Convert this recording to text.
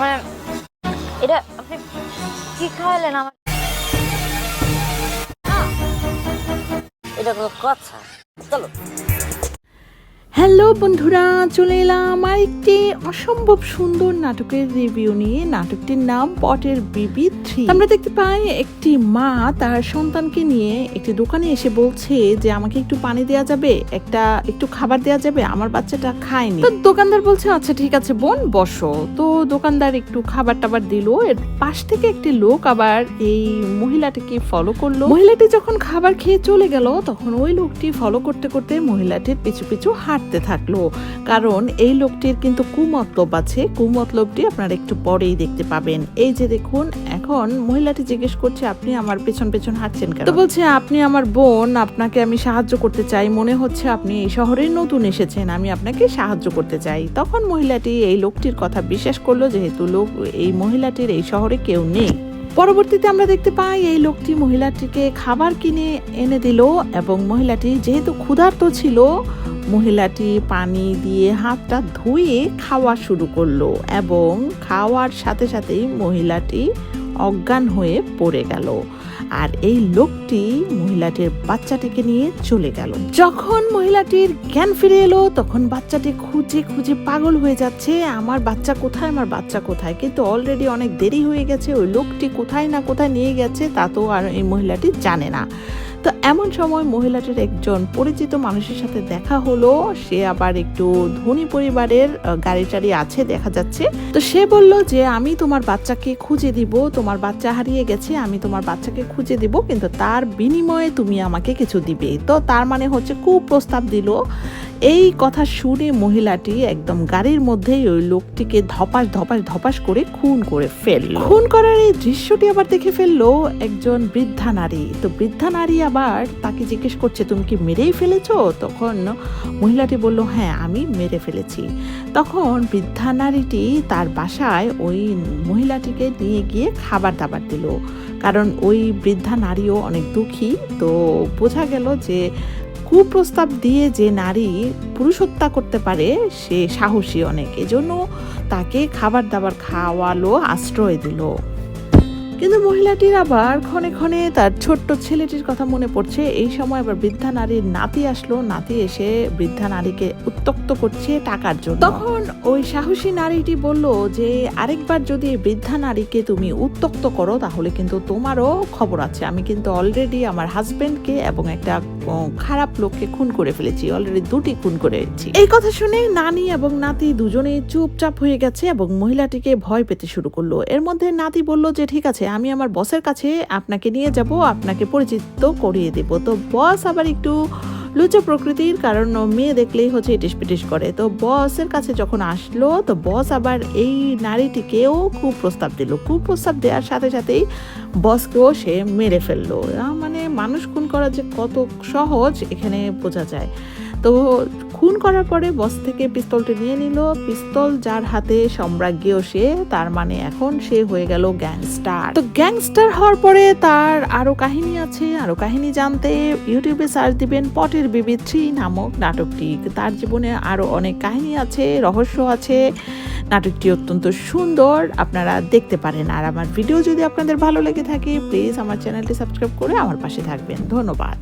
মানে এটা আপনি কি খাওয়ালেন আমার? এটা কোনো কথা? চলো। হ্যালো বন্ধুরা, চলে এলাম আরেকটি অসম্ভব সুন্দর নাটকের রিভিউ নিয়ে। নাটকটির নাম পটের বিবি 3। আমরা দেখতে পাই একটি মা তার সন্তানকে নিয়ে একটি দোকানে এসে বলছে যে আমাকে একটু পানি দেওয়া যাবে, একটু খাবার দেওয়া যাবে, আমার বাচ্চাটা খায়নি। তো দোকানদার বলছে আচ্ছা ঠিক আছে বোন বসো। তো দোকানদার একটু খাবার টাবার দিল। এর পাশ থেকে একটি লোক আবার এই মহিলাটিকে ফলো করলো। মহিলাটি যখন খাবার খেয়ে চলে গেল তখন ওই লোকটি ফলো করতে করতে মহিলাটির পিছু পিছু হাঁটতে থাকলো। কারণ এই লোকটির কিন্তু কুমতলব আছে। কুমতলবটি আপনারা একটু পরেই দেখতে পাবেন। এই যে দেখুন, এখন মহিলাটি জিজ্ঞেস করছে আপনি আমার পেছন পেছন হাঁটছেন কেন? তো বলছে আপনি আমার বোন, আপনাকে আমি সাহায্য করতে চাই, মনে হচ্ছে আপনি এই শহরে নতুন এসেছেন, আমি আপনাকে সাহায্য করতে চাই। তখন মহিলাটি এই লোকটির কথা বিশ্বাস করলো, যেহেতু এই মহিলাটির এই শহরে কেউ নেই। পরবর্তীতে আমরা দেখতে পাই এই লোকটি মহিলাটিকে খাবার কিনে এনে দিল এবং মহিলাটি যেহেতু ক্ষুধার্ত ছিল, মহিলাটি পানি দিয়ে হাতটা ধুয়ে খাওয়া শুরু করলো এবং খাওয়ার সাথে সাথেই মহিলাটি অজ্ঞান হয়ে পড়ে গেল। আর এই লোকটি মহিলাটির বাচ্চাটিকে নিয়ে চলে গেল। যখন মহিলাটির জ্ঞান ফিরে এলো তখন বাচ্চাটি খুঁজে খুঁজে পাগল হয়ে যাচ্ছে, আমার বাচ্চা কোথায়, আমার বাচ্চা কোথায়। কিন্তু অলরেডি অনেক দেরি হয়ে গেছে, ওই লোকটি কোথায় না কোথায় নিয়ে গেছে তা তো আর এই মহিলাটি জানে না। তো এমন সময় মহিলাটির একজন পরিচিত মানুষের সাথে দেখা হলো। সে আবার একটু ধনী পরিবারের, গাড়ি টাড়ি আছে দেখা যাচ্ছে। তো সে বলল যে আমি তোমার বাচ্চাকে খুঁজে দিব, তোমার বাচ্চা হারিয়ে গেছে, আমি তোমার বাচ্চাকে খুঁজে দিব, কিন্তু তার বিনিময়ে তুমি আমাকে কিছু দিবে। তো তার মানে হচ্ছে কুপ্রস্তাব দিল। এই কথা শুনে মহিলাটি একদম গাড়ির মধ্যেই ওই লোকটিকে ধপাস ধপাস ধপাস করে খুন করে ফেলল। খুন করার এই দৃশ্যটি আবার দেখে ফেললো একজন বৃদ্ধা নারী। তো বৃদ্ধা নারী আবার তাকে জিজ্ঞেস করছে তুমি কি মেরেই ফেলেছো? তখন মহিলাটি বলল হ্যাঁ আমি মেরে ফেলেছি। তখন বৃদ্ধা নারীটি তার বাসায় ওই মহিলাটিকে নিয়ে গিয়ে খাবার দাবার দিল। কারণ ওই বৃদ্ধা নারীও অনেক দুঃখী। তো বোঝা গেল যে কুপ্রস্তাব দিয়ে যে নারী পুরুষ হত্যা করতে পারে সে সাহসী অনেক, এজন্য তাকে খাবার দাবার খাওয়ালো, আশ্রয় দিল। কিন্তু মহিলাটির আবার ক্ষণে ক্ষণে তার ছোট্ট ছেলেটির কথা মনে পড়ছে। এই সময় আবার বৃদ্ধা নারীর নাতি আসলো। নাতি এসে বৃদ্ধা নারীকে উত্ত্যক্ত করছে টাকার জন্য। তখন ওই সাহসী নারীটি বলল যে আরেকবার যদি বৃদ্ধা নারীকে তুমি উত্ত্যক্ত করো তাহলে কিন্তু তোমারও খবর আছে। আমি কিন্তু অলরেডি আমার হাজবেন্ডকে এবং একটা খারাপ লোককে খুন করে ফেলেছি, অলরেডি 2টি খুন করেছি। এই কথা শুনে নানি এবং নাতি দুজনেই চুপচাপ হয়ে গেছে এবং মহিলাটিকে ভয় পেতে শুরু করলো। এর মধ্যে নাতি বলল যে ঠিক আছে আমি আমার বসের কাছে আপনাকে নিয়ে যাব, আপনাকে পরিচিত করিয়ে দেব। তো বস আবার একটু লুচো প্রকৃতির, কারণ মেয়ে দেখলেই হচ্ছে ইটিস পিটিস করে। তো বসের কাছে যখন আসলো তো বস আবার এই নারীটিকেও কুপ্রস্তাব দিল। কুপ্রস্তাব দেওয়ার সাথে সাথেই বসকেও সে মেরে ফেললো। মানে মানুষ খুন করা যে কত সহজ এখানে বোঝা যায়। তো খুন করার পরে বস থেকে পিস্তলটি নিয়ে নিল। পিস্তল যার হাতে সম্রাজ্ঞীও সে, তার মানে এখন সে হয়ে গেল গ্যাংস্টার। তো গ্যাংস্টার হওয়ার পরে তার আরো কাহিনী আছে। আরো কাহিনী জানতে ইউটিউবে সার্চ দিবেন পটের বিবি 3 নামক নাটকটি। তার জীবনে আরো অনেক কাহিনী আছে, রহস্য আছে। নাটকটি অত্যন্ত সুন্দর, আপনারা দেখতে পারেন। আর আমার ভিডিও যদি আপনাদের ভালো লেগে থাকে প্লিজ আমার চ্যানেলটি সাবস্ক্রাইব করে আমার পাশে থাকবেন। ধন্যবাদ।